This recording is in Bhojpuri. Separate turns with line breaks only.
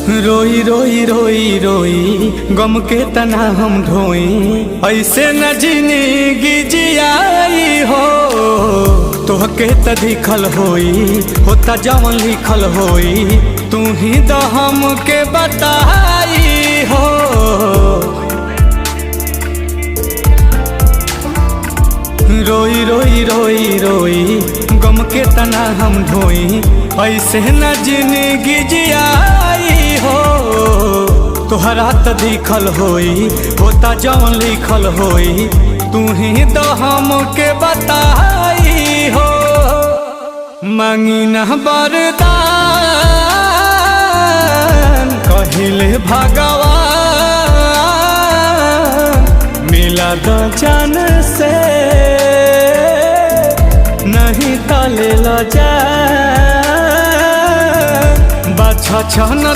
रोई रोई रोई रोई गम के तना हम ढोई, ऐसे न जिंदगी जियाई हो। तोहके त दिखल होई होता जवन लिखल होई, तू ही तो हमके बताई हो। रोई रोई रोई रोई गम के तना हम ढोई, ऐसे न जिंदगी जियाई हो। तोहरा त दिखल होई होता जवन लिखल होई, तू ही तो हमके बताई हो। मांगी न वरदान कहिले भगवान, मिला दो जान से नहीं तले ल जा। बाछा छन